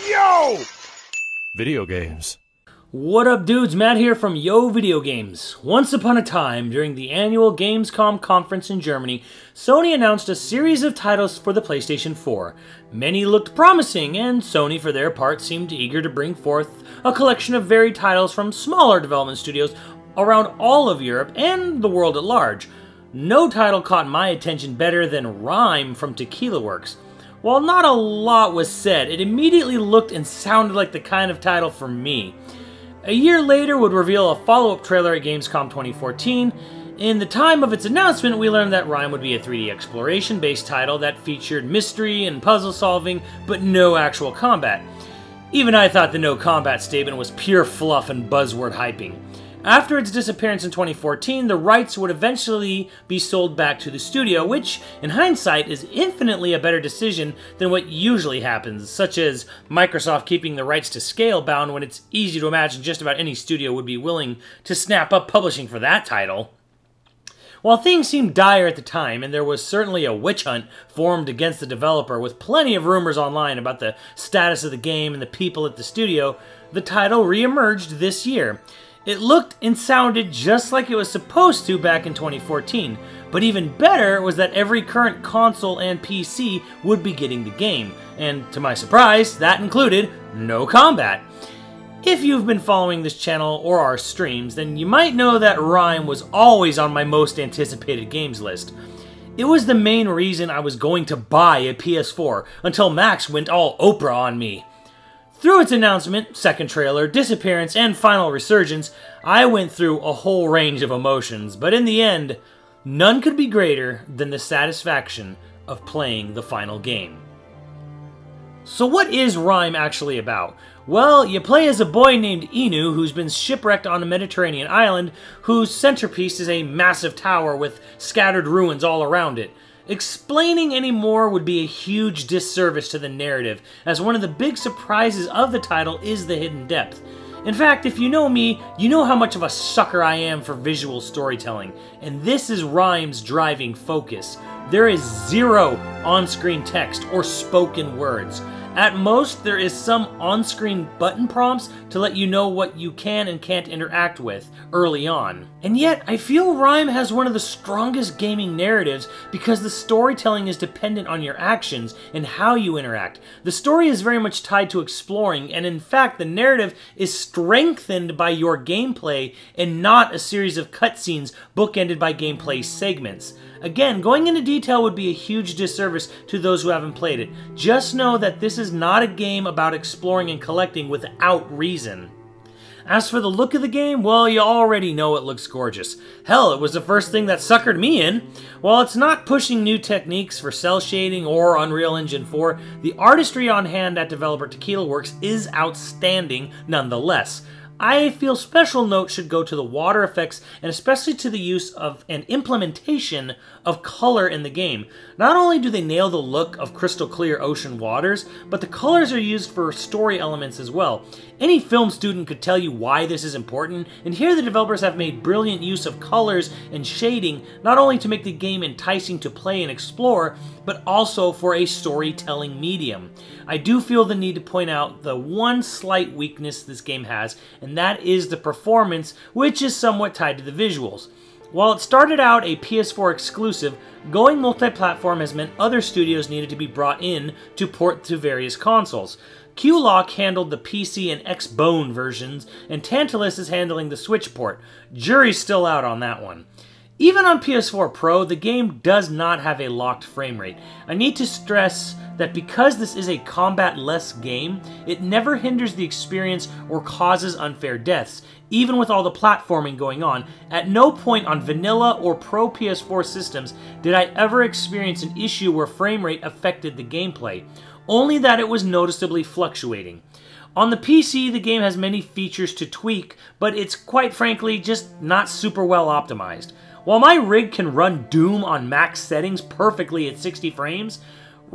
Yo! Video games. What up, dudes? Matt here from YoVideogames. Once upon a time, during the annual Gamescom conference in Germany, Sony announced a series of titles for the PlayStation 4. Many looked promising, and Sony, for their part, seemed eager to bring forth a collection of varied titles from smaller development studios around all of Europe and the world at large. No title caught my attention better than RiME from Tequila Works. While not a lot was said, it immediately looked and sounded like the kind of title for me. A year later would reveal a follow-up trailer at Gamescom 2014. In the time of its announcement, we learned that RiME would be a 3D exploration-based title that featured mystery and puzzle solving, but no actual combat. Even I thought the no combat statement was pure fluff and buzzword hyping. After its disappearance in 2014, the rights would eventually be sold back to the studio, which, in hindsight, is infinitely a better decision than what usually happens, such as Microsoft keeping the rights to Scalebound when it's easy to imagine just about any studio would be willing to snap up publishing for that title. While things seemed dire at the time, and there was certainly a witch hunt formed against the developer with plenty of rumors online about the status of the game and the people at the studio, the title re-emerged this year. It looked and sounded just like it was supposed to back in 2014, but even better was that every current console and PC would be getting the game, and to my surprise, that included no combat. If you've been following this channel or our streams, then you might know that RiME was always on my most anticipated games list. It was the main reason I was going to buy a PS4 until Max went all Oprah on me. Through its announcement, second trailer, disappearance, and final resurgence, I went through a whole range of emotions, but in the end, none could be greater than the satisfaction of playing the final game. So what is RiME actually about? Well, you play as a boy named Inu who's been shipwrecked on a Mediterranean island whose centerpiece is a massive tower with scattered ruins all around it. Explaining any more would be a huge disservice to the narrative, as one of the big surprises of the title is the hidden depth. In fact, if you know me, you know how much of a sucker I am for visual storytelling, and this is RiME's driving focus. There is zero on-screen text or spoken words. At most, there is some on-screen button prompts to let you know what you can and can't interact with early on. And yet, I feel RiME has one of the strongest gaming narratives because the storytelling is dependent on your actions and how you interact. The story is very much tied to exploring, and in fact, the narrative is strengthened by your gameplay and not a series of cutscenes bookended by gameplay segments. Again, going into detail would be a huge disservice to those who haven't played it. Just know that this is not a game about exploring and collecting without reason. As for the look of the game, well, you already know it looks gorgeous. Hell, it was the first thing that suckered me in. While it's not pushing new techniques for cell shading or Unreal Engine 4, the artistry on hand at developer Tequila Works is outstanding nonetheless. I feel special note should go to the water effects and especially to the use of an implementation of color in the game. Not only do they nail the look of crystal clear ocean waters, but the colors are used for story elements as well. Any film student could tell you why this is important, and here the developers have made brilliant use of colors and shading, not only to make the game enticing to play and explore, but also for a storytelling medium. I do feel the need to point out the one slight weakness this game has, and that is the performance, which is somewhat tied to the visuals. While it started out a PS4 exclusive, going multi-platform has meant other studios needed to be brought in to port to various consoles. Q-Lock handled the PC and X-Bone versions, and Tantalus is handling the Switch port. Jury's still out on that one. Even on PS4 Pro, the game does not have a locked frame rate. I need to stress that because this is a combat-less game, it never hinders the experience or causes unfair deaths. Even with all the platforming going on, at no point on vanilla or Pro PS4 systems did I ever experience an issue where frame rate affected the gameplay, only that it was noticeably fluctuating. On the PC, the game has many features to tweak, but it's quite frankly just not super well optimized. While my rig can run Doom on max settings perfectly at 60 frames,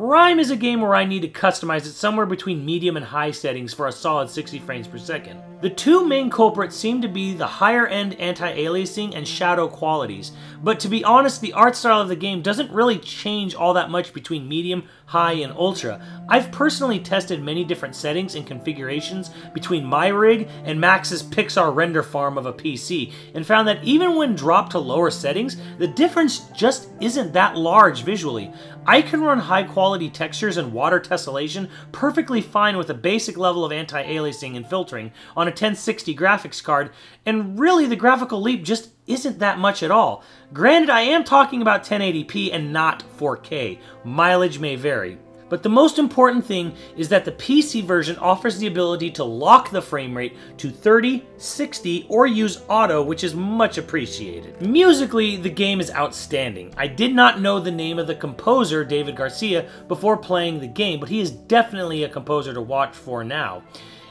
RiME is a game where I need to customize it somewhere between medium and high settings for a solid 60 frames per second. The two main culprits seem to be the higher end anti-aliasing and shadow qualities, but to be honest, the art style of the game doesn't really change all that much between medium, high, and ultra. I've personally tested many different settings and configurations between my rig and Max's Pixar render farm of a PC, and found that even when dropped to lower settings, the difference just isn't that large visually. I can run high quality textures and water tessellation perfectly fine with a basic level of anti-aliasing and filtering on a 1060 graphics card, and really the graphical leap just isn't that much at all. Granted, I am talking about 1080p and not 4K. Mileage may vary. But the most important thing is that the PC version offers the ability to lock the frame rate to 30, 60, or use auto, which is much appreciated. Musically, the game is outstanding. I did not know the name of the composer, David Garcia, before playing the game, but he is definitely a composer to watch for now.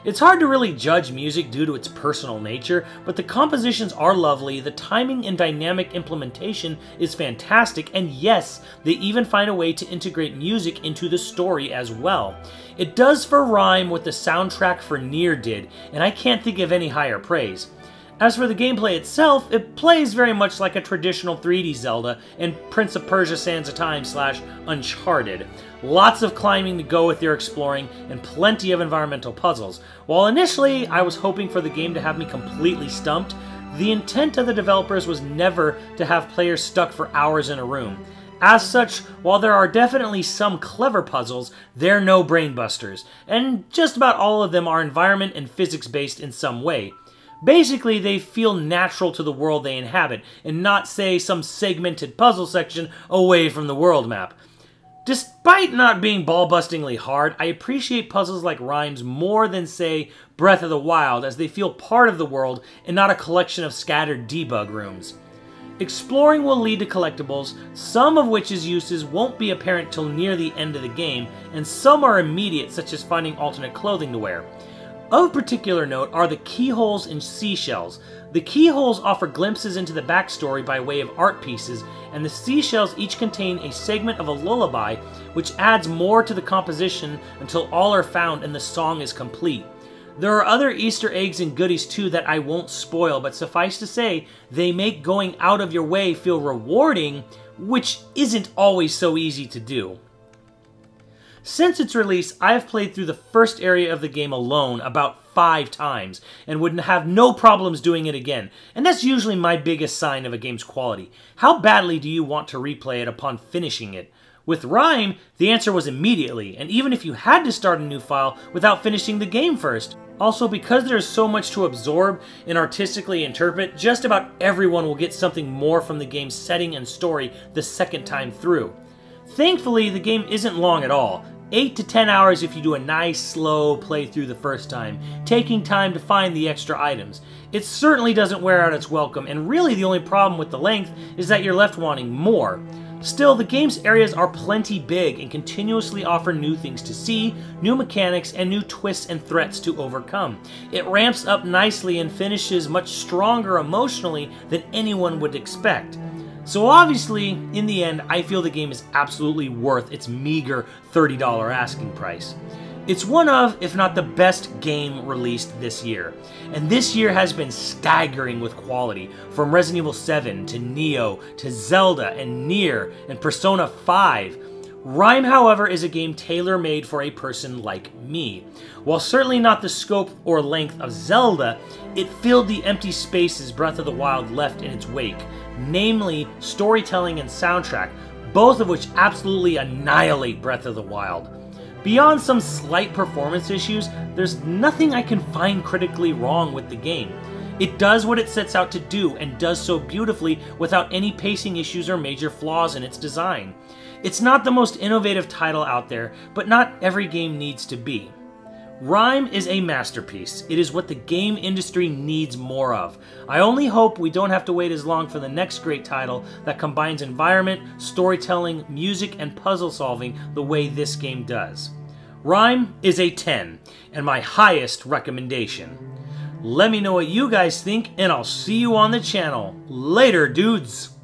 It's hard to really judge music due to its personal nature, but the compositions are lovely, the timing and dynamic implementation is fantastic, and yes, they even find a way to integrate music into the story as well. It does for RiME what the soundtrack for Nier did, and I can't think of any higher praise. As for the gameplay itself, it plays very much like a traditional 3D Zelda and Prince of Persia Sands of Time / Uncharted. Lots of climbing to go with your exploring, and plenty of environmental puzzles. While initially I was hoping for the game to have me completely stumped, the intent of the developers was never to have players stuck for hours in a room. As such, while there are definitely some clever puzzles, they're no brainbusters, and just about all of them are environment and physics based in some way. Basically, they feel natural to the world they inhabit, and not, say, some segmented puzzle section away from the world map. Despite not being ball-bustingly hard, I appreciate puzzles like RiME's more than, say, Breath of the Wild, as they feel part of the world and not a collection of scattered debug rooms. Exploring will lead to collectibles, some of which's uses won't be apparent till near the end of the game, and some are immediate, such as finding alternate clothing to wear. Of particular note are the keyholes and seashells. The keyholes offer glimpses into the backstory by way of art pieces, and the seashells each contain a segment of a lullaby, which adds more to the composition until all are found and the song is complete. There are other Easter eggs and goodies too that I won't spoil, but suffice to say, they make going out of your way feel rewarding, which isn't always so easy to do. Since its release, I have played through the first area of the game alone about 5 times, and would have no problems doing it again, and that's usually my biggest sign of a game's quality. How badly do you want to replay it upon finishing it? With RiME, the answer was immediately, and even if you had to start a new file without finishing the game first. Also, because there is so much to absorb and artistically interpret, just about everyone will get something more from the game's setting and story the second time through. Thankfully, the game isn't long at all. 8 to 10 hours if you do a nice, slow playthrough the first time, taking time to find the extra items. It certainly doesn't wear out its welcome, and really the only problem with the length is that you're left wanting more. Still, the game's areas are plenty big and continuously offer new things to see, new mechanics, and new twists and threats to overcome. It ramps up nicely and finishes much stronger emotionally than anyone would expect. So obviously, in the end, I feel the game is absolutely worth its meager $30 asking price. It's one of, if not the best game released this year. And this year has been staggering with quality, from Resident Evil 7 to Neo to Zelda and Nier and Persona 5. RiME, however, is a game tailor-made for a person like me. While certainly not the scope or length of Zelda, it filled the empty spaces Breath of the Wild left in its wake, namely storytelling and soundtrack, both of which absolutely annihilate Breath of the Wild. Beyond some slight performance issues, there's nothing I can find critically wrong with the game. It does what it sets out to do, and does so beautifully without any pacing issues or major flaws in its design. It's not the most innovative title out there, but not every game needs to be. RiME is a masterpiece. It is what the game industry needs more of. I only hope we don't have to wait as long for the next great title that combines environment, storytelling, music, and puzzle solving the way this game does. RiME is a 10, and my highest recommendation. Let me know what you guys think, and I'll see you on the channel. Later, dudes!